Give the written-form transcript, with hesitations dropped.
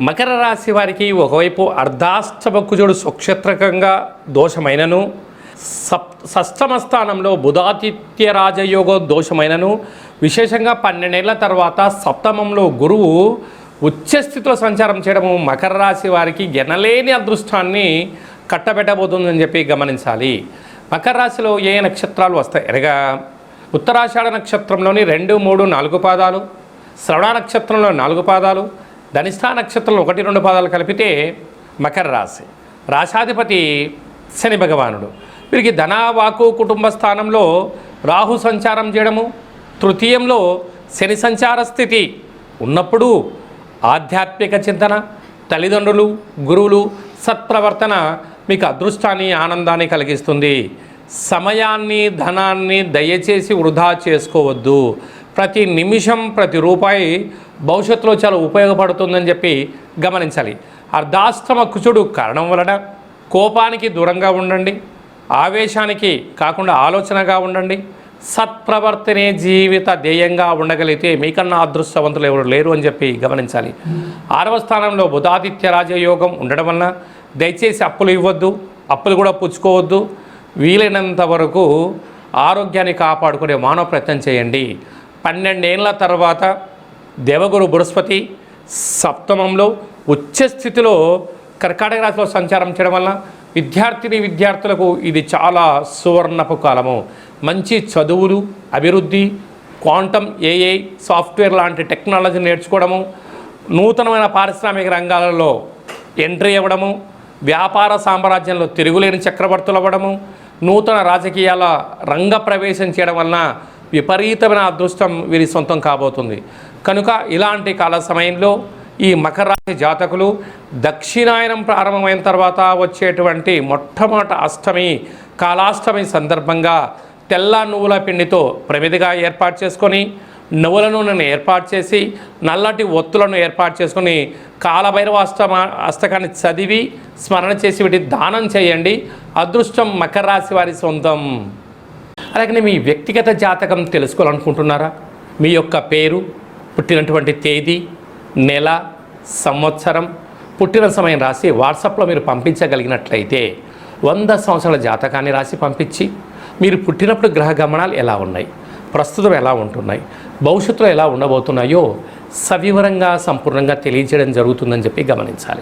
మకర రాశి వారికి ఒకవైపు అర్ధాష్టమ కుజుడు సుక్షేత్రకంగా దోషమైనను షష్టమ స్థానంలో బుధాదిత్య రాజయోగం దోషమైనను విశేషంగా 12 ఏళ్ల తర్వాత సప్తమంలో గురువు ఉచ్చస్థితిలో సంచారం చేయడము మకర రాశి వారికి ఎనలేని అదృష్టాన్ని కట్టబెట్టబోతుందని చెప్పి గమనించాలి. మకర రాశిలో ఏ నక్షత్రాలు వస్తాయి అనగా ఉత్తరాషాఢ నక్షత్రంలోని 2, 3, 4 పాదాలు, శ్రవణ నక్షత్రంలో 4 పాదాలు, ధనిష్ఠా నక్షత్రంలో 1, 2 పాదాలు కలిపితే మకర రాశి. రాశాధిపతి శని భగవానుడు. వీరికి ధన వాకు కుటుంబ స్థానంలో రాహు సంచారం చేయడము, తృతీయంలో శని సంచార స్థితి ఉన్నప్పుడు ఆధ్యాత్మిక చింతన, తల్లిదండ్రులు, గురువులు సత్ప్రవర్తన మీకు అదృష్టాన్ని ఆనందాన్ని కలిగిస్తుంది. సమయాన్ని ధనాన్ని దయచేసి వృధా చేసుకోవద్దు. ప్రతి నిమిషం ప్రతి రూపాయి భవిష్యత్తులో చాలా ఉపయోగపడుతుందని చెప్పి గమనించాలి. అర్ధాష్టమ కుజుడు కారణం వలన కోపానికి దూరంగా ఉండండి, ఆవేశానికి కాకుండా ఆలోచనగా ఉండండి. సత్ప్రవర్తనే జీవిత ధ్యేయంగా ఉండగలిగితే మీకన్నా అదృష్టవంతులు ఎవరు లేరు అని చెప్పి గమనించాలి. 6వ స్థానంలో బుధాదిత్య రాజయోగం ఉండడం వలన దయచేసి అప్పులు ఇవ్వద్దు, అప్పులు కూడా పుచ్చుకోవద్దు. వీలైనంత వరకు ఆరోగ్యాన్ని కాపాడుకునే మానవ ప్రయత్నం చేయండి. 12 ఏళ్ల తర్వాత దేవగురు బృహస్పతి సప్తమంలో ఉచ్చస్థితిలో కర్కాటక రాశిలో సంచారం చేయడం వల్ల విద్యార్థులకు ఇది చాలా సువర్ణపు కాలము. మంచి చదువులు, అభివృద్ధి, క్వాంటమ్, ఏఐ, సాఫ్ట్వేర్ లాంటి టెక్నాలజీ నేర్చుకోవడము, నూతనమైన పారిశ్రామిక రంగాలలో ఎంట్రీ అవ్వడము, వ్యాపార సామ్రాజ్యంలో తిరుగులేని చక్రవర్తులు అవ్వడము, నూతన రాజకీయాల రంగ ప్రవేశం చేయడం వలన విపరీతమైన అదృష్టం వీరి సొంతం కాబోతుంది. కనుక ఇలాంటి కాల సమయంలో ఈ మకర రాశి జాతకులు దక్షిణాయనం ప్రారంభమైన తర్వాత వచ్చేటువంటి మొట్టమొదటి అష్టమి కాలాష్టమి సందర్భంగా తెల్ల నువ్వుల పిండితో ప్రమిదిగా ఏర్పాటు చేసుకొని, నువ్వుల నూనెను ఏర్పాటు చేసి, నల్లటి ఒత్తులను ఏర్పాటు చేసుకొని కాలభైరవ అష్టకాన్ని చదివి స్మరణ చేసి వీటి దానం చేయండి. అదృష్టం మకర రాశి వారి సొంతం. అలాగే మీ వ్యక్తిగత జాతకం తెలుసుకోవాలనుకుంటున్నారా? మీ యొక్క పేరు, పుట్టినటువంటి తేదీ, నెల, సంవత్సరం, పుట్టిన సమయం రాసి వాట్సాప్లో మీరు పంపించగలిగినట్లయితే 100 సంవత్సరాల జాతకాన్ని రాసి పంపించి మీరు పుట్టినప్పుడు గ్రహ గమనాలు ఎలా ఉన్నాయి, ప్రస్తుతం ఎలా ఉంటున్నాయి, భవిష్యత్తులో ఎలా ఉండబోతున్నాయో సవివరంగా సంపూర్ణంగా తెలియజేయడం జరుగుతుందని చెప్పి గమనించాలి.